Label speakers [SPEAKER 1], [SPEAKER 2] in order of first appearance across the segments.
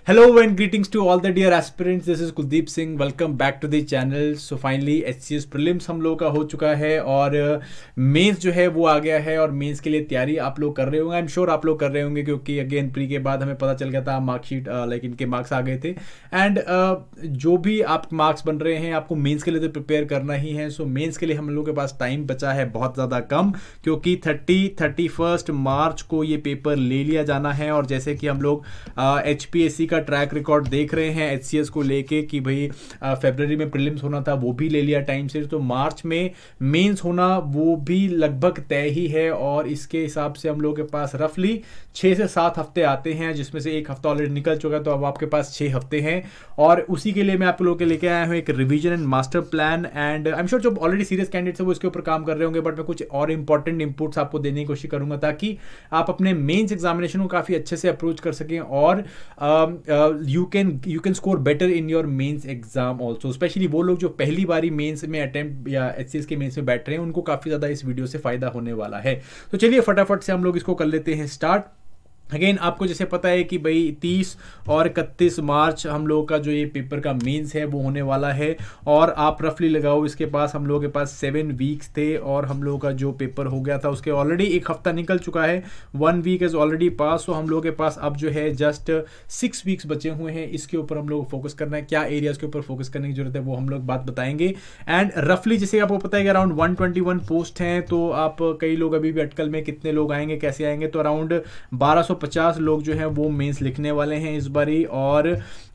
[SPEAKER 1] Hello and greetings to all the dear aspirants. This is Kuldeep Singh. Welcome back to the channel. So finally HCS prelims हम लोग का हो चुका है और मेंस जो है वो आ गया है और मेंस के लिए तैयारी आप लोग कर रहे होंगे. आई एम श्योर आप लोग कर रहे होंगे क्योंकि अगेन प्री के बाद हमें पता चल गया था मार्कशीट लाइक इनके मार्क्स आ गए थे. एंड जो भी आप मार्क्स बन रहे हैं आपको मेंस के लिए तो प्रिपेयर करना ही है. सो मेंस के लिए हम लोग के पास टाइम बचा है बहुत ज़्यादा कम क्योंकि 31 मार्च को ये पेपर ले लिया जाना है. और जैसे कि हम लोग HPSC का ट्रैक रिकॉर्ड देख रहे हैं HCS को लेके कि भाई फरवरी में प्रीलिम्स होना था वो भी ले लिया टाइम से, तो मार्च में मेंस होना वो भी लगभग तय ही है. और इसके हिसाब से हम लोग के पास रफली 6 से 7 हफ्ते आते हैं जिसमें से एक हफ्ता ऑलरेडी निकल चुका है, तो अब आपके पास 6 हफ्ते हैं. और उसी के लिए मैं आप लोगों के लेके आया हूँ एक revision and master plan. And I am sure जो ऑलरेडी सीरियस कैंडिडेट्स है वो इसके ऊपर काम कर रहे होंगे, बट मैं कुछ और इंपॉर्टेंट इनपुट्स आपको देने की कोशिश करूंगा ताकि आप अपने मेंस एग्जामिनेशन को काफी अच्छे से अप्रोच कर सकें और you can score better in your mains exam also. Specially वो लोग जो पहली बारी मेंस में अटेम्प्ट या HCS के मेंस में बैठ रहे हैं उनको काफी ज्यादा इस वीडियो से फायदा होने वाला है. तो चलिए फटाफट से हम लोग इसको कर लेते हैं स्टार्ट. अगेन आपको जैसे पता है कि भाई 30 और 31 मार्च हम लोगों का जो ये पेपर का मेंस है वो होने वाला है. और आप रफली लगाओ इसके पास हम लोगों के पास 7 वीक्स थे और हम लोगों का जो पेपर हो गया था उसके ऑलरेडी एक हफ्ता निकल चुका है. 1 वीक इज ऑलरेडी पास. तो हम लोगों के पास अब जो है जस्ट 6 वीक्स बचे हुए हैं. इसके ऊपर हम लोग को फोकस करना है. क्या एरियाज के ऊपर फोकस करने की जरूरत है वो हम लोग बात बताएंगे. एंड रफली जैसे आपको पता है कि अराउंड 121 पोस्ट हैं, तो आप कई लोग अभी भी अटकल में कितने लोग आएंगे कैसे आएंगे, तो अराउंड 1250 लोग जो हैं वो मेंस लिखने वाले हैं इस बारी. और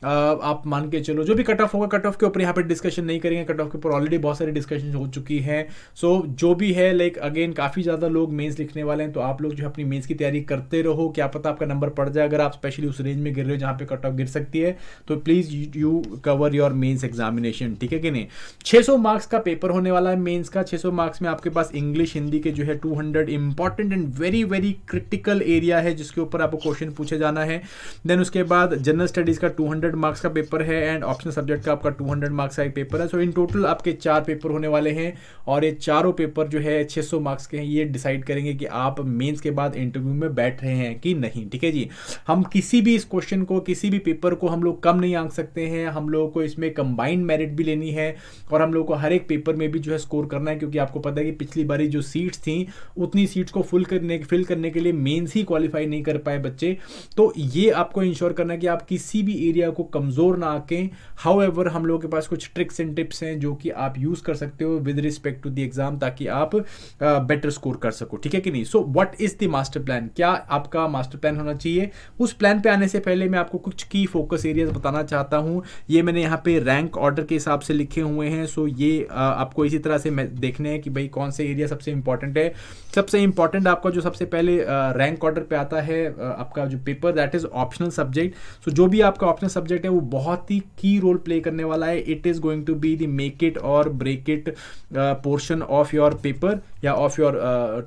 [SPEAKER 1] आप मान के चलो जो भी कट ऑफ होगा, कट ऑफ के ऊपर यहाँ पे डिस्कशन नहीं करेंगे, कट ऑफ के ऊपर ऑलरेडी बहुत सारी डिस्कशन हो चुकी है. सो जो भी है लाइक अगेन काफ़ी ज़्यादा लोग मेंस लिखने वाले हैं, तो आप लोग जो अपनी मेंस की तैयारी करते रहो. क्या पता आपका नंबर पड़ जाए अगर आप स्पेशली उस रेंज में गिर रहे हो जहाँ पे कट ऑफ गिर सकती है, तो please you cover your mains examination. ठीक है कि नहीं. 600 मार्क्स का पेपर होने वाला है मेंस का. 600 मार्क्स में आपके पास इंग्लिश हिंदी के जो है 200 important and very very critical area है जिसके ऊपर आपको क्वेश्चन पूछे जाना है. देन उसके बाद जनरल स्टडीज का 200 मार्क्स का पेपर है एंड ऑप्शनल सब्जेक्ट का आपका 200 मार्क्स का एक पेपर है. सो इन टोटल आपके 4 पेपर होने वाले हैं और ये चारों पेपर जो है 600 मार्क्स के हैं. ये डिसाइड करेंगे कि आप मेंस के बाद इंटरव्यू में बैठ रहे हैं कि नहीं. ठीक है जी. हम किसी भी इस क्वेश्चन को किसी भी पेपर को हम लोग कम नहीं आंक सकते हैं. हम लोगों को इसमें कंबाइंड मेरिट भी लेनी है और हम लोग को हर एक पेपर में भी जो है स्कोर करना है, क्योंकि आपको पता है कि पिछली बारी जो सीट्स थी उतनी सीट्स को फिल करने के लिए मेंस ही क्वालिफाई नहीं कर पाए बच्चे. तो ये आपको इंश्योर करना है कि आप किसी भी एरिया को कमजोर ना आके. हाउएवर हम लोगों के पास कुछ ट्रिक्स एंड टिप्स हैं जो कि आप यूज कर सकते हो with respect to the exam ताकि आप बेटर स्कोर कर सको. ठीक है कि नहीं. So what is the master plan. क्या आपका मास्टर प्लान होना चाहिए. उस प्लान पे आने से पहले मैं आपको कुछ की फोकस एरियाज बताना चाहता हूं. ये मैंने यहाँ पे रैंक ऑर्डर के हिसाब से लिखे हुए हैं. सो ये आपको इसी तरह से देखने हैं कि भाई कौन से एरिया सबसे इंपॉर्टेंट है. सबसे इंपॉर्टेंट आपका जो सबसे पहले रैंक ऑर्डर पे आता है आपका जो paper that is optional subject. So जो भी आपका ऑप्शनल सब्जेक्ट है वो बहुत ही की रोल प्ले करने वाला है. It is going to be the make it और break it portion of your paper या ऑफ योर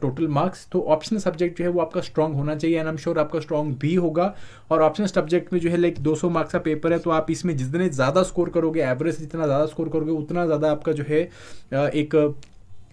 [SPEAKER 1] टोटल मार्क्स. तो ऑप्शनल सब्जेक्ट जो है वो आपका स्ट्रांग होना चाहिए एंड आई एम श्योर आपका स्ट्रांग भी होगा. और ऑप्शनल सब्जेक्ट में जो है लाइक 200 मार्क्स का पेपर है, तो आप इसमें जितने ज़्यादा स्कोर करोगे, एवरेज जितना ज़्यादा स्कोर करोगे उतना ज़्यादा आपका जो है एक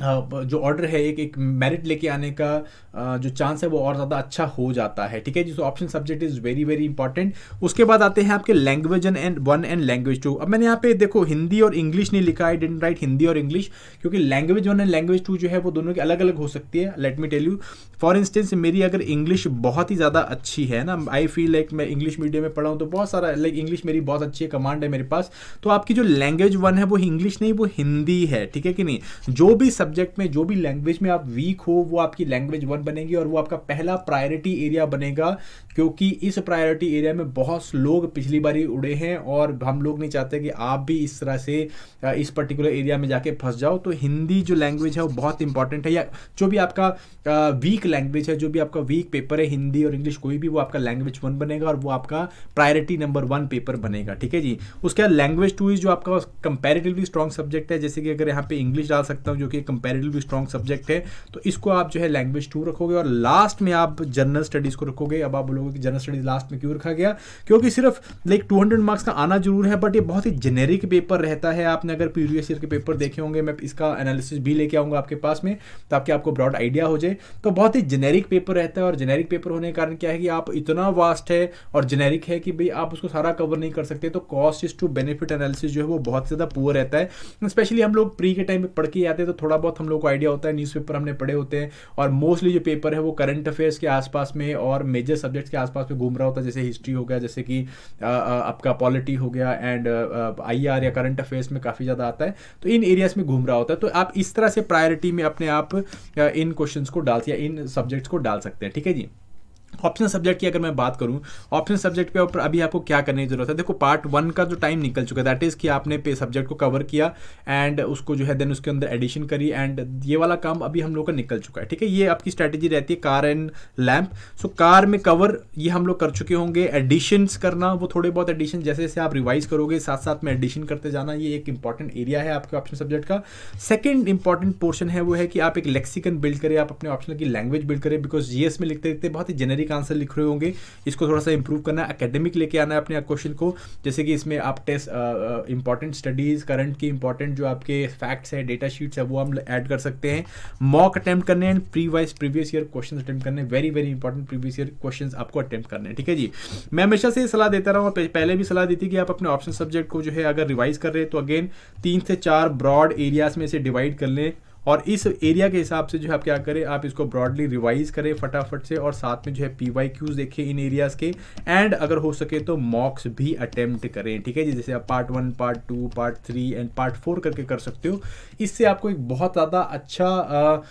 [SPEAKER 1] जो ऑर्डर है एक मेरिट लेके आने का जो चांस है वो और ज़्यादा अच्छा हो जाता है. ठीक है जी. So option subject is very very important. उसके बाद आते हैं आपके लैंग्वेज एंड 1 एंड लैंग्वेज 2. अब मैंने यहाँ पे देखो हिंदी और इंग्लिश नहीं लिखा है. आई डिडंट राइट हिंदी और इंग्लिश क्योंकि लैंग्वेज 1 एंड लैंग्वेज 2 जो है वो दोनों की अलग अलग हो सकती है. Let me tell you. For instance मेरी अगर इंग्लिश बहुत ही ज़्यादा अच्छी है ना, आई फील लाइक मैं इंग्लिश मीडियम में पढ़ा हूँ तो बहुत सारा लाइक इंग्लिश मेरी बहुत अच्छी है, कमांड है मेरे पास. तो आपकी जो लैंग्वेज 1 है वो इंग्लिश नहीं वो हिंदी है. ठीक है कि नहीं. जो भी सब्जेक्ट में जो भी लैंग्वेज में आप वीक हो वो आपकी लैंग्वेज 1 बनेगी और वो आपका पहला प्रायोरिटी एरिया बनेगा, क्योंकि इस प्रायोरिटी एरिया में बहुत लोग पिछली बारी उड़े हैं और हम लोग नहीं चाहते कि आप भी इस तरह से इस पर्टिकुलर एरिया में जाके फंस जाओ. तो हिंदी जो लैंग्वेज है वो बहुत इंपॉर्टेंट है. या जो भी आपका वीक लैंग्वेज है, जो भी आपका वीक पेपर है, हिंदी और इंग्लिश कोई भी, वो आपका लैंग्वेज 1 बनेगा और वो आपका प्रायोरिटी नंबर 1 पेपर बनेगा. ठीक है जी. उसके बाद लैंग्वेज 2 जो आपका कंपैरेटिवली स्ट्रॉन्ग सब्जेक्ट है, जैसे कि अगर यहाँ पे इंग्लिश डाल सकता हूँ जो कि कंपैरेटिवली स्ट्रॉन्ग सब्जेक्ट है, तो इसको आप जो है लैंग्वेज 2 रखोगे और लास्ट में आप जनरल स्टडीज़ को रखोगे। अब आप बोलोगे कि जनरल स्टडीज़ लास्ट में क्यों रखा गया, क्योंकि सिर्फ लाइक 200 मार्क्स का आना जरूर है, बट ये बहुत ही जेनेरिक पेपर रहता है। आपने अगर प्रीवियस ईयर के पेपर देखे होंगे, मैं इसका एनालिसिस भी लेके आऊँगा आपके पास में, ताकि आपको ब्रॉड आइडिया हो जाए। तो बहुत ही जेनेरिक पेपर रहता है, और जेनेरिक पेपर होने के कारण क्या है कि आप इतना वास्ट है और जेनेरिक है कि भाई आप उसको सारा कवर नहीं कर सकते, तो cost is to benefit analysis जो है वो बहुत ज़्यादा पुअर रहता है। स्पेशली हम लोग प्री के टाइम में पढ़ के आते हैं, तो थोड़ा बहुत हम लोग को आइडिया होता है, न्यूज़पेपर हमने पढ़े होते हैं, और मोस्टली जो पेपर है वो करंट अफेयर्स के आसपास में और मेजर सब्जेक्ट्स के आसपास में घूम रहा होता है, जैसे हिस्ट्री हो गया, जैसे कि आपका पॉलिटी हो गया, एंड IR या करंट अफेयर्स में काफ़ी ज़्यादा आता है, तो इन एरियाज में घूम रहा होता है। तो आप इस तरह से प्रायोरिटी में अपने आप इन क्वेश्चंस को डाल या इन सब्जेक्ट्स को डाल सकते हैं, ठीक है जी। ऑप्शनल सब्जेक्ट की अगर मैं बात करूं, ऑप्शनल सब्जेक्ट पे ऊपर अभी आपको क्या करने की जरूरत है। देखो पार्ट 1 का जो टाइम निकल चुका है, दैट इज कि आपने पे सब्जेक्ट को कवर किया एंड उसको जो है देन उसके अंदर एडिशन करी, एंड ये वाला काम अभी हम लोग का निकल चुका है, ठीक है। ये आपकी स्ट्रैटेजी रहती है car and lamp. So car में कवर ये हम लोग कर चुके होंगे। एडिशंस करना, वो थोड़े बहुत एडिशन जैसे जैसे आप रिवाइज करोगे साथ साथ में एडिशन करते जाना, ये एक इंपॉर्टेंट एरिया है आपके ऑप्शनल सब्जेक्ट का। सेकेंड इंपॉर्टेंट पोर्शन है वो है कि आप एक लेक्सिकन बिल्ड करें, आप अपने ऑप्शनल की लैंग्वेज बिल्ड करें, बिकॉज जीएस में लिखते लिखते बहुत ही जेनेरिक आंसर लिख रहे होंगे, इसको थोड़ा सा इंप्रूव करना है, एकेडमिक लेके आना है अपने क्वेश्चन को। जैसे कि इसमें आप टेस्ट इंपॉर्टेंट स्टडीज, करंट की इंपॉर्टेंट जो आपके फैक्ट्स है, डेटा शीट्स है, वो हम ऐड कर सकते हैं। मॉक अटेम्प्ट करने हैं, प्रीवियस ईयर क्वेश्चन अटेम्प्ट करने, very very important previous year question आपको अटेम्प्ट करने हैं, ठीक है जी। मैं हमेशा से सलाह देता रहा हूँ, पहले भी सलाह दी थी कि आप अपने ऑप्शन सब्जेक्ट को जो है अगर रिवाइज कर रहे हैं तो अगेन 3 से 4 ब्रॉड एरियाज में से डिवाइड कर लें, और इस एरिया के हिसाब से जो है आप क्या करें, आप इसको ब्रॉडली रिवाइज करें फटाफट से, और साथ में जो है PYQs देखें इन एरियाज के, एंड अगर हो सके तो मॉक्स भी अटेम्प्ट करें, ठीक है जी। जैसे आप part 1, part 2, part 3 and part 4 करके कर सकते हो। इससे आपको एक बहुत ज़्यादा अच्छा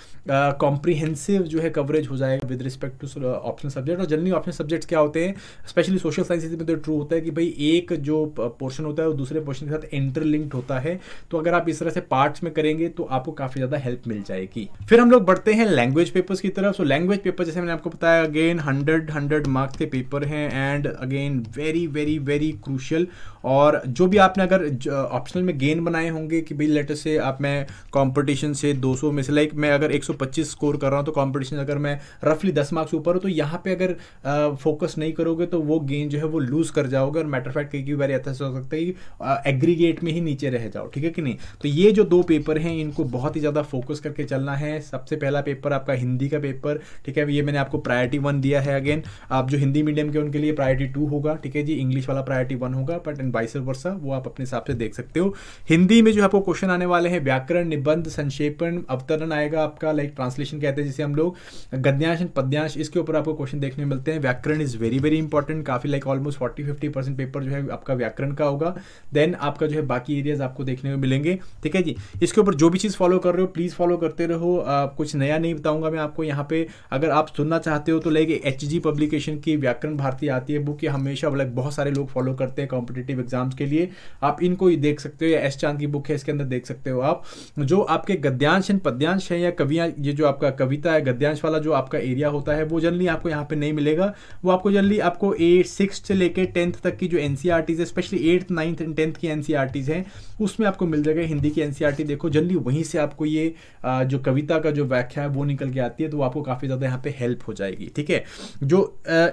[SPEAKER 1] कॉम्प्रीहेंसिव जो है कवरेज हो जाएगा with respect to optional subject. और जनरली ऑप्शनल सब्जेक्ट्स क्या होते हैं, स्पेशली सोशल साइंसेज में तो ट्रू होता है कि भाई एक जो पोर्शन होता है वो दूसरे पोर्शन के साथ इंटरलिंक्ड होता है। तो अगर आप इस तरह से पार्ट्स में करेंगे तो आपको काफ़ी ज़्यादा हेल्प मिल जाएगी। फिर हम लोग बढ़ते हैं लैंग्वेज पेपर्स की तरफ। सो लैंग्वेज पेपर जैसे मैंने आपको बताया, अगेन 100 मार्क्स के पेपर हैं, and again very very very crucial. और जो भी आपने अगर ऑप्शनल में गेन बनाए होंगे कि भाई लेटर से आप, मैं कंपटीशन से 200 में से लाइक मैं अगर 125 स्कोर कर रहा हूँ, तो कंपटीशन अगर मैं रफली 10 मार्क्स ऊपर हूँ, तो यहाँ पे अगर फोकस नहीं करोगे तो वो गेन जो है वो लूज कर जाओगे, और मैटर फैक्ट कई बार ऐसा हो सकता है कि एग्रीगेट में ही नीचे रह जाओ, ठीक है कि नहीं। तो ये जो 2 पेपर हैं इनको बहुत ही ज़्यादा फोकस करके चलना है। सबसे पहला पेपर आपका हिंदी का पेपर, ठीक है, ये मैंने आपको प्रायोरिटी 1 दिया है। अगेन आप जो हिंदी मीडियम के उनके लिए प्रायोरिटी 2 होगा, ठीक है जी। इंग्लिश वाला प्रायोरिटी 1 होगा, बट एंड वाइस वर्सा वो आप अपने हिसाब से देख सकते हो। हिंदी में जो आपको क्वेश्चन आने वाले हैं, व्याकरण, निबंध, संक्षेपण, अवतरण आएगा आपका, लाइक ट्रांसलेशन कहते हैं जिसे हम लोग, गद्यांश, पद्यांश, इसके ऊपर आपको क्वेश्चन देखने मिलते हैं। व्याकरण इज वेरी वेरी इंपॉर्टेंट, काफी लाइक ऑलमोस्ट 40-50% पेपर जो है आपका व्याकरण का होगा। देन आपका जो है बाकी एरियाज आपको देखने को मिलेंगे, ठीक है जी। इसके ऊपर जो भी चीज फॉलो कर रहे हो प्लीज फॉलो करते रहो। कुछ नया नहीं बताऊंगा मैं आपको यहाँ पे। अगर आप सुनना चाहते हो तो लाइक HG पब्लिकेशन की व्याकरण भारती आती है बुक, ये हमेशा लाइक बहुत सारे लोग फॉलो करते हैं कॉम्पिटिटिव एग्जाम्स के लिए, आप इनको ही देख सकते हो। या एस चांद की बुक है, इसके अंदर देख सकते हो आप। जो आपके गद्यांश एंड पद्यांश है या कवियाँ, ये जो आपका कविता है गद्यांश वाला जो आपका एरिया होता है, वो जनरली आपको यहाँ पे नहीं मिलेगा। वो आपको जनरली आपको 6th से लेकर 10th तक की जो NCERTs है, specially 8th, 9th and 10th की NCERTs हैं, उसमें आपको मिल जाएगा। हिंदी की NCERT देखो, जनरली वहीं से आपको ये जो कविता का जो व्याख्या है वो निकल के आती है, तो आपको काफ़ी ज़्यादा यहाँ पे हेल्प हो जाएगी, ठीक है। जो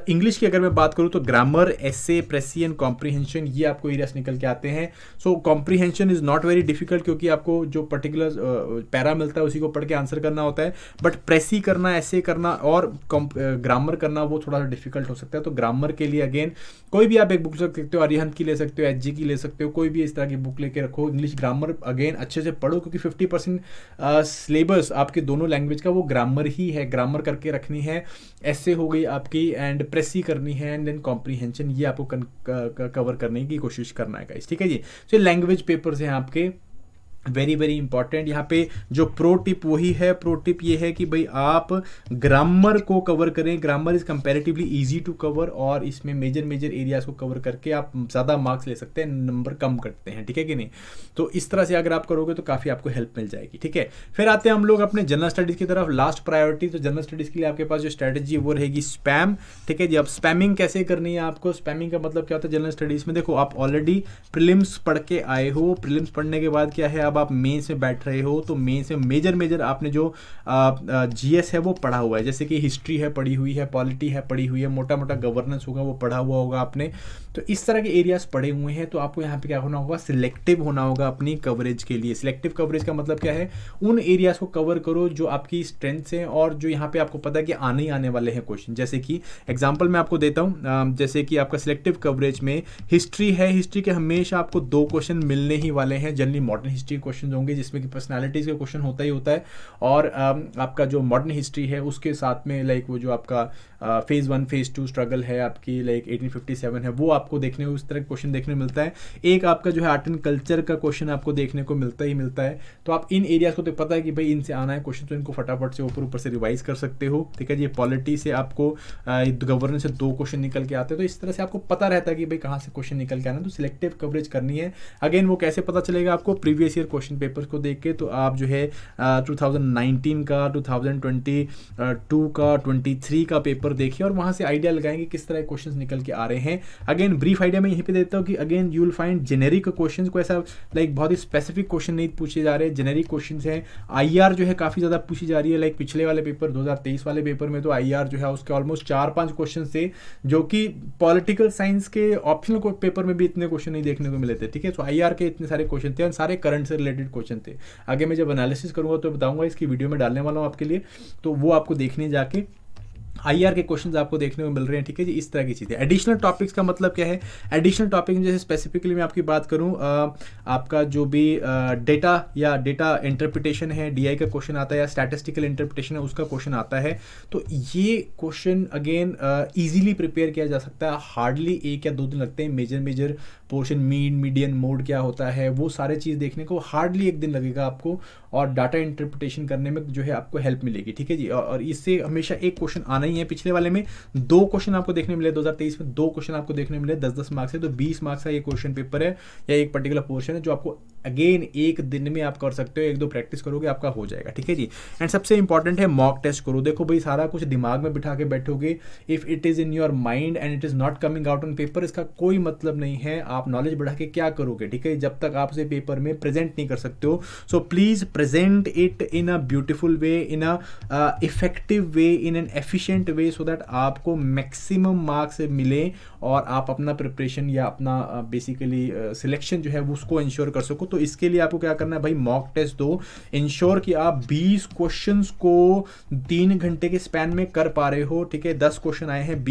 [SPEAKER 1] इंग्लिश की अगर मैं बात करूँ तो grammar, essay, precis and comprehension, ये आपको एरियाज निकल के आते हैं। So comprehension is not very difficult, क्योंकि आपको जो पर्टिकुलर पैरा मिलता है उसी को पढ़ के आंसर करना होता है। बट प्रेसी करना, ऐसे करना और ग्रामर करना वो थोड़ा सा डिफिकल्ट हो सकता है। तो ग्रामर के लिए अगेन कोई भी आप एक बुक ले सकते हो, अरिहंत की ले सकते हो, HG की ले सकते हो, कोई भी इस तरह की बुक लेके रखो। इंग्लिश ग्रामर अगेन अच्छे से पढ़ो, क्योंकि 50% सिलेबस आपके दोनों लैंग्वेज का वो ग्रामर ही है, ग्रामर करके रखनी है। ऐसे हो गई आपकी, एंड प्रेसी करनी है, एंड देन कॉम्प्रीहेंशन, ये आपको कवर करने की कोशिश करना है गाइस, ठीक है जी। तो लैंग्वेज पेपर्स हैं आपके वेरी वेरी इंपॉर्टेंट। यहाँ पे जो प्रो टिप वही है, प्रो टिप ये है कि भाई आप ग्रामर को कवर करें। Grammar is comparatively easy to cover, और इसमें मेजर एरियाज को कवर करके आप ज़्यादा मार्क्स ले सकते हैं, नंबर कम करते हैं, ठीक है कि नहीं। तो इस तरह से अगर आप करोगे तो काफ़ी आपको हेल्प मिल जाएगी, ठीक है। फिर आते हैं हम लोग अपने जनरल स्टडीज़ की तरफ, लास्ट प्रायोरिटी। तो जनरल स्टडीज़ के लिए आपके पास जो स्ट्रैटेजी वो रहेगी स्पैम, ठीक है जी। अब स्पैमिंग कैसे करनी है आपको, स्पैमिंग का मतलब क्या होता है जनरल स्टडीज़ में। देखो आप ऑलरेडी प्रीलिम्स पढ़ के आए हो, प्रीलिम्स पढ़ने के बाद क्या है, अब जब आप मेंस में बैठ रहे हो तो मेंस में मेजर आपने जो जीएस है वो पढ़ा हुआ है, जैसे कि हिस्ट्री है पढ़ी हुई है, पॉलिटी है पढ़ी हुई है, मोटा मोटा गवर्नेंस होगा वो पढ़ा हुआ होगा आपने। तो इस तरह के एरियाज पढ़े हुए हैं। तो आपको यहाँ पे क्या होना होगा, सिलेक्टिव होना होगा अपनी कवरेज के लिए। सिलेक्टिव कवरेज का मतलब क्या है, उन एरियाज को कवर करो जो आपकी स्ट्रेंथ्स हैं और जो यहाँ पे आपको पता है कि आने ही आने वाले हैं क्वेश्चन। जैसे कि एग्जांपल मैं आपको देता हूँ, जैसे कि आपका सिलेक्टिव कवरेज में हिस्ट्री है, हिस्ट्री के हमेशा आपको 2 क्वेश्चन मिलने ही वाले हैं। जनरली मॉडर्न हिस्ट्री क्वेश्चन होंगे जिसमें कि पर्सनैलिटीज का क्वेश्चन होता ही होता है, और आपका जो मॉडर्न हिस्ट्री है उसके साथ में लाइक वो जो आपका फेज़ 1 फेज़ 2 स्ट्रगल है आपकी, लाइक 1857 है, वो आपको देखने को उस तरह क्वेश्चन देखने को मिलता है। एक आपका जो है आर्ट एंड कल्चर का क्वेश्चन आपको देखने को मिलता ही मिलता है। तो आप इन एरियाज को तो पता है कि भाई इनसे आना है क्वेश्चन, तो इनको फटाफट से ऊपर से रिवाइज कर सकते हो। ठीक है जी, पॉलिटी से आपको गवर्नेंस से 2 क्वेश्चन निकल के आते हैं, तो इस तरह से आपको पता रहता है कि भाई कहाँ से क्वेश्चन निकल के आना है। तो सिलेक्टिव कवरेज करनी है। अगेन वो कैसे पता चलेगा आपको, प्रीवियस ईयर क्वेश्चन पेपर्स को देख के। तो आप जो है 2019 का, 2022 का, 23 का पेपर देखिए और वहाँ से आइडिया लगाएंगे किस तरह क्वेश्चंस निकल के आ रहे हैं। अगेन ब्रीफ आइडिया मैं यहीं पे देता हूँ कि again you will find generic questions को, ऐसा लाइक बहुत ही स्पेसिफिक क्वेश्चन नहीं पूछे जा रहे, जेनेरिक क्वेश्चंस हैं। आईआर जो है काफ़ी ज़्यादा पूछी जा रही है, लाइक पिछले वाले पेपर 2023 वाले पेपर में तो आईआर जो है उसके ऑलमोस्ट 4-5 क्वेश्चन थे, जो कि पॉलिटिकल साइंस के ऑप्शनल पेपर में भी इतने क्वेश्चन नहीं देखने को मिले थे। ठीक है, तो आईआर के इतने सारे क्वेश्चन थे और सारे करंट से रिलेटेड क्वेश्चन थे। आगे मैं जब एनालिसिस करूँगा तो बताऊँगा, इसकी वीडियो में डालने वाला हूँ आपके लिए, तो वो आपको देखने जाके आईआर के क्वेश्चंस आपको देखने को मिल रहे हैं। ठीक है जी, इस तरह की चीज़ें। एडिशनल टॉपिक्स का मतलब क्या है, एडिशनल टॉपिक जैसे स्पेसिफिकली मैं आपकी बात करूं, आपका जो भी डेटा या डेटा इंटरप्रिटेशन है, डीआई का क्वेश्चन आता है, या स्टैटिस्टिकल इंटरप्रिटेशन है उसका क्वेश्चन आता है, तो ये क्वेश्चन अगेन ईजिली प्रिपेयर किया जा सकता है। हार्डली 1 या 2 दिन लगते हैं। Major portion, mean, median, mode क्या होता है, वो सारे चीज़ देखने को हार्डली 1 दिन लगेगा आपको, और डाटा इंटरप्रिटेशन करने में जो है आपको हेल्प मिलेगी। ठीक है जी, और इससे हमेशा एक क्वेश्चन आना ही है। पिछले वाले में 2 क्वेश्चन आपको देखने मिले, 2023 में 2 क्वेश्चन आपको देखने मिले 10-10 मार्क्स से, तो 20 मार्क्स का ये क्वेश्चन पेपर है या एक पर्टिकुलर पोर्शन है जो आपको अगेन 1 दिन में आप कर सकते हो। 1-2 प्रैक्टिस करोगे आपका हो जाएगा। ठीक है जी, एंड सबसे इंपॉर्टेंट है मॉक टेस्ट करो। देखो भाई, सारा कुछ दिमाग में बिठा के बैठोगे, if it is in your mind and it is not coming out on paper, इसका कोई मतलब नहीं है। आप नॉलेज बढ़ा के क्या करोगे? ठीक है, जब तक आप उसे पेपर में प्रेजेंट नहीं कर सकते हो। So please present it in a beautiful way, in a effective way, in an efficient way, so that आपको मैक्सिमम मार्क्स मिले और आप अपना प्रिपरेशन या अपना बेसिकली सिलेक्शन जो है वो उसको इंश्योर कर सको। तो इसके लिए आपको क्या करना है भाई, मॉक टेस्ट दो। इंश्योर कि आप 20 क्वेश्चंस को 3 घंटे के स्पैन में कर पा रहे हो। ठीक है, 10 क्वेश्चन आए हैं,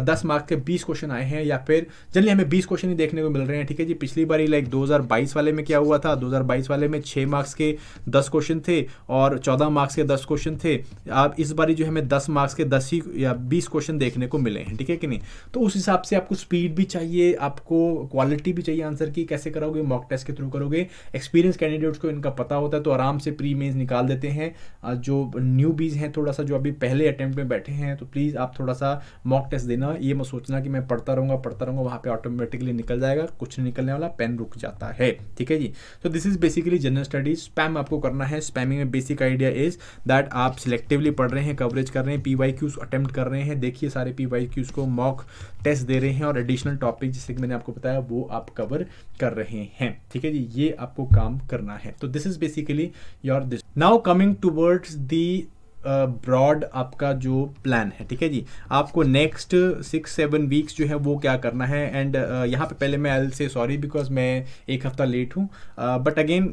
[SPEAKER 1] 10 मार्क्स के 20 क्वेश्चन आए हैं, या फिर जनरली हमें 20 क्वेश्चन ही देखने को मिल रहे हैं। ठीक है जी, पिछली बार लाइक 2022 वाले में क्या हुआ था, 2022 वाले में 6 मार्क्स के 10 क्वेश्चन थे और 14 मार्क्स के 10 क्वेश्चन थे। आप इस बार जो हमें 10 मार्क्स के 10 ही या 20 क्वेश्चन देखने को मिले हैं। ठीक है कि नहीं? तो उस हिसाब से आपको स्पीड भी चाहिए, आपको क्वालिटी भी चाहिए आंसर की। कैसे करोगे? मॉक टेस्ट के थ्रू करोगे। एक्सपीरियंस कैंडिडेट्स को इनका पता होता है तो आराम से प्री मेंस निकाल देते हैं। जो न्यूबीज हैं, थोड़ा सा जो अभी पहले अटेम्प्ट में बैठे हैं, तो प्लीज़ आप थोड़ा सा मॉक टेस्ट देना। ये मत सोचना कि मैं पढ़ता रहूँगा वहाँ पे ऑटोमेटिकली निकल जाएगा, कुछ नहीं निकलने वाला, पेन रुक जाता है। ठीक है जी, तो this is basically general studies. Spam आपको करना है। स्पैमिंग में बेसिक आइडिया इज दैट आप सिलेक्टिवली पढ़ रहे हैं, कवरेज कर रहे हैं, PYQs अटेम्प्ट कर रहे हैं, देखिए सारे PYQs को, मॉक टेस्ट दे रहे हैं और एडिशनल टॉपिक जैसे कि मैंने आपको बताया वो आप कवर कर रहे हैं। ठीक है जी, ये आपको काम करना है। तो this is basically your this. Now coming towards the broad आपका जो प्लान है। ठीक है जी, आपको नेक्स्ट 6-7 वीक्स जो है वो क्या करना है। एंड यहाँ पे पहले मैं I will say sorry because मैं 1 हफ्ता लेट हूँ, but again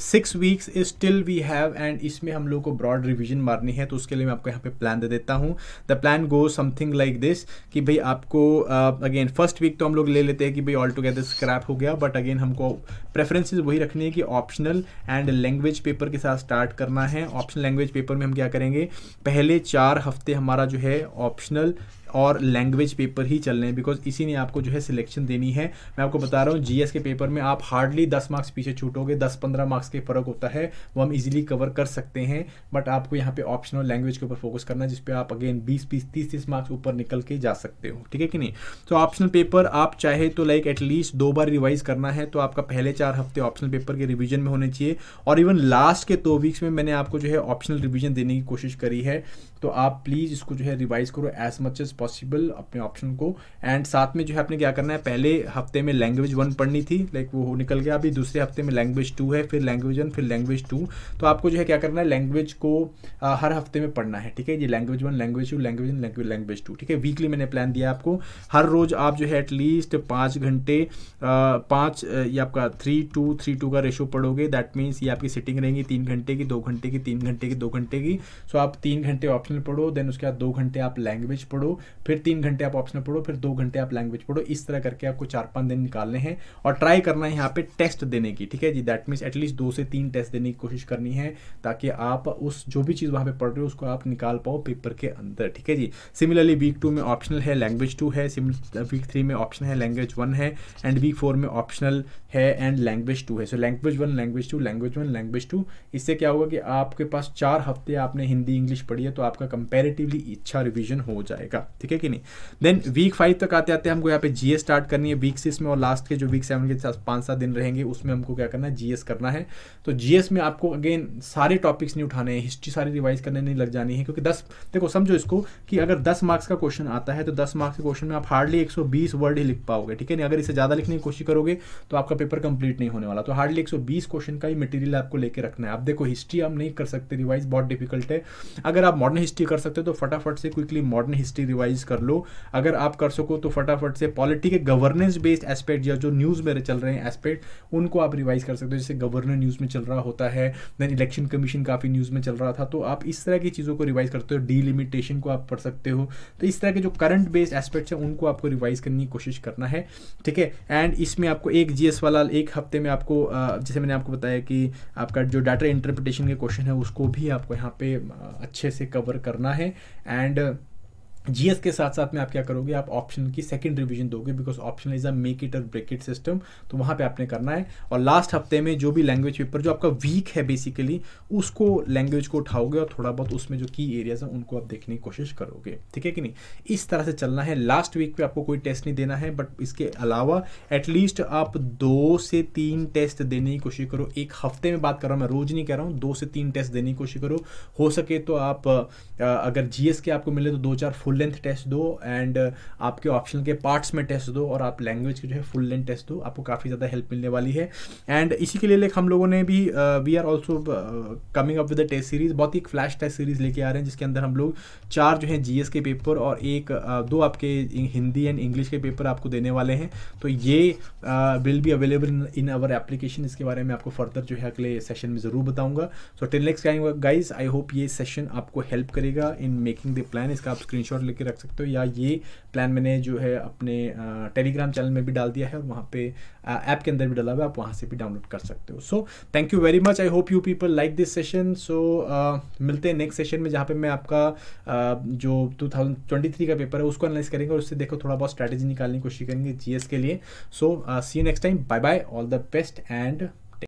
[SPEAKER 1] 6 weeks is still we have, and इसमें हम लोग को ब्रॉड रिविजन मारनी है। तो उसके लिए मैं आपको यहाँ पे प्लान दे देता हूँ। The plan go something like this कि भाई आपको अगेन फर्स्ट वीक तो हम लोग ले लेते हैं कि भाई ऑल टुगेदर स्क्रैप हो गया, बट अगेन हमको प्रेफरेंसेज वही रखनी है कि ऑप्शनल एंड लैंग्वेज पेपर के साथ स्टार्ट करना है। ऑप्शनल लैंग्वेज पेपर में हम क्या करेंगे, पहले 4 हफ्ते हमारा जो है ऑप्शनल और लैंग्वेज पेपर ही चल रहे हैं, बिकॉज इसी ने आपको जो है सिलेक्शन देनी है। मैं आपको बता रहा हूँ जीएस के पेपर में आप हार्डली 10 मार्क्स पीछे छूटोगे, 10-15 मार्क्स के फर्क होता है, वो हम इजीली कवर कर सकते हैं। बट आपको यहाँ पे ऑप्शनल लैंग्वेज के ऊपर फोकस करना है, जिसपे आप अगेन 20-20, 30-30 मार्क्स ऊपर निकल के जा सकते हो। ठीक है कि नहीं? तो ऑप्शनल पेपर आप चाहे तो लाइक एटलीस्ट 2 बार रिवाइज करना है, तो आपका पहले 4 हफ्ते ऑप्शनल पेपर के रिविजन में होने चाहिए। और इवन लास्ट के 2 वीक्स में मैंने आपको जो है ऑप्शनल रिविजन देने की कोशिश करी है, तो आप प्लीज़ इसको जो है रिवाइज करो एज मच एज पॉसिबल अपने ऑप्शन को। एंड साथ में जो है आपने क्या करना है, पहले हफ्ते में लैंग्वेज 1 पढ़नी थी, लाइक वो निकल गया, अभी दूसरे हफ्ते में लैंग्वेज 2 है, फिर लैंग्वेज 1, फिर लैंग्वेज 2। तो आपको जो है क्या करना है, लैंग्वेज को हर हफ्ते में पढ़ना है, ठीक है जी। लैंग्वेज 1, लैंग्वेज 2, लैंग्वेज 1, लैंग्वेज 2, ठीक है। वीकली मैंने प्लान दिया आपको, हर रोज आप जो है एटलीस्ट 5 घंटे 5 ये आपका 3:2 का रेशो पढ़ोगे। दैट मीन्स ये आपकी सिटिंग रहेंगी 3 घंटे की, 2 घंटे की, 3 घंटे की, 2 घंटे की। सो आप 3 घंटे ऑप्शनल पढ़ो, देन उसके बाद 2 घंटे आप लैंग्वेज पढ़ो, फिर 3 घंटे आप ऑप्शनल पढ़ो, फिर 2 घंटे आप लैंग्वेज पढ़ो। इस तरह करके आपको 4-5 दिन निकालने हैं और ट्राई करना है यहाँ पे टेस्ट देने की, ठीक है जी। दैट मीन्स एटलीस्ट 2 से 3 टेस्ट देने की कोशिश करनी है, ताकि आप उस जो भी चीज़ वहाँ पे पढ़ रहे हो उसको आप निकाल पाओ पेपर के अंदर, ठीक है जी। सिमिलरली वीक 2 में ऑप्शनल है लैंग्वेज 2 है, वीक 3 में ऑप्शनल है लैंग्वेज 1 है, एंड वीक 4 में ऑप्शनल है एंड लैंग्वेज 2 है। So language 1, language 2, language 1, language 2। इससे क्या होगा कि आपके पास 4 हफ्ते आपने हिंदी इंग्लिश पढ़ी है, तो आपका कंपैरेटिवली अच्छा रिवीजन हो जाएगा, ठीक है कि नहीं। देन वीक 5 तक आते आते हमको यहाँ पे जीएस स्टार्ट करनी है वीक 6 में, और लास्ट के जो वीक 7 के 5-7 दिन रहेंगे उसमें हमको क्या करना है, जीएस करना है। तो जीएस में आपको अगेन सारे टॉपिक्स नहीं उठाने हैं, हिस्ट्री सारी रिवाइज करने नहीं लग जानी है, क्योंकि 10 देखो समझो इसको कि अगर 10 मार्क्स का क्वेश्चन आता है तो 10 मार्क्स के क्वेश्चन में आप हार्डली 120 वर्ड ही लिख पाओगे, ठीक है नहीं। अगर इससे ज़्यादा लिखने की कोशिश करोगे तो आपका पेपर कंप्लीट नहीं होने वाला। तो हार्डली 120 क्वेश्चन का ही मटेरियल आपको लेके रखना है। आप देखो हिस्ट्री आप नहीं कर सकते रिवाइज, बहुत डिफिकल्ट है। अगर आप मॉडर्न हिस्ट्री कर सकते हो तो फटाफट से क्विकली मॉडर्न हिस्ट्री रिवाइज कर लो। अगर आप कर सको तो फटाफट से पॉलिटी के गवर्नेंस बेस्ड एस्पेक्ट या जो न्यूज़ में चल रहे हैं एस्पेक्ट, उनको आप रिवाइज कर सकते हो। जैसे गवर्नर न्यूज़ में चल रहा होता है, देन इलेक्शन कमीशन काफ़ी न्यूज़ में चल रहा था, तो आप इस तरह की चीज़ों को रिवाइज करते हो। डीलिमिटेशन को आप पढ़ सकते हो। तो इस तरह के जो करंट बेस्ड एस्पेक्ट्स हैं उनको आपको रिवाइज करने की कोशिश करना है, ठीक है। एंड इसमें आपको एक जीएस वाला एक हफ्ते में आपको जैसे मैंने आपको बताया कि आपका जो डाटा इंटरप्रिटेशन के क्वेश्चन है उसको भी आपको यहाँ पे अच्छे से कवर करना है। एंड जीएस के साथ साथ में आप क्या करोगे, आप ऑप्शन की सेकंड रिवीजन दोगे, because option is a make it और ब्रेक इट सिस्टम। तो वहाँ पे आपने करना है। और लास्ट हफ्ते में जो भी लैंग्वेज पेपर जो आपका वीक है बेसिकली, उसको लैंग्वेज को उठाओगे और थोड़ा बहुत उसमें जो की एरियाज हैं उनको आप देखने की कोशिश करोगे, ठीक है कि नहीं। इस तरह से चलना है। लास्ट वीक पे आपको कोई टेस्ट नहीं देना है, बट इसके अलावा एटलीस्ट आप 2 से 3 टेस्ट देने की कोशिश करो। एक हफ्ते में बात कर रहा हूँ मैं, रोज नहीं कह रहा हूँ। 2 से 3 टेस्ट देने की कोशिश करो। हो सके तो आप अगर जीएस के आपको मिले तो 2-4 फुल लेंथ टेस्ट दो, एंड आपके ऑप्शनल के पार्ट्स में टेस्ट दो, और आप लैंग्वेज के जो है फुल लेंथ टेस्ट दो। आपको काफ़ी ज़्यादा हेल्प मिलने वाली है। एंड इसी के लिए लाइक हम लोगों ने भी we are also coming up with the test series. बहुत ही एक फ्लैश टेस्ट सीरीज लेके आ रहे हैं, जिसके अंदर हम लोग 4 जो है जीएस के पेपर और 2 आपके हिंदी एंड इंग्लिश के पेपर आपको देने वाले हैं। तो ये will be available in our application. इसके बारे में आपको फर्दर जो है अगले सेशन में ज़रूर बताऊंगा। So till next time guys, I hope ये सेशन आपको हेल्प करेगा इन मेकिंग द प्लान। इसका आप स्क्रीनशॉट लेके रख सकते हो, या ये प्लान मैंने जो है अपने टेलीग्राम चैनल में भी डाल दिया है, और वहाँ पे ऐप के अंदर भी डाला हुआ है, आप वहाँ से भी डाउनलोड कर सकते हो। So thank you very much. I hope you people like this session. So मिलते हैं नेक्स्ट सेशन में, जहाँ पे मैं आपका जो 2023 का पेपर है उसको एनालाइज करेंगे, और उससे देखो थोड़ा बहुत स्ट्रैटेजी निकालने की कोशिश करेंगे जीएस के लिए। So see you next time. Bye bye, all the best and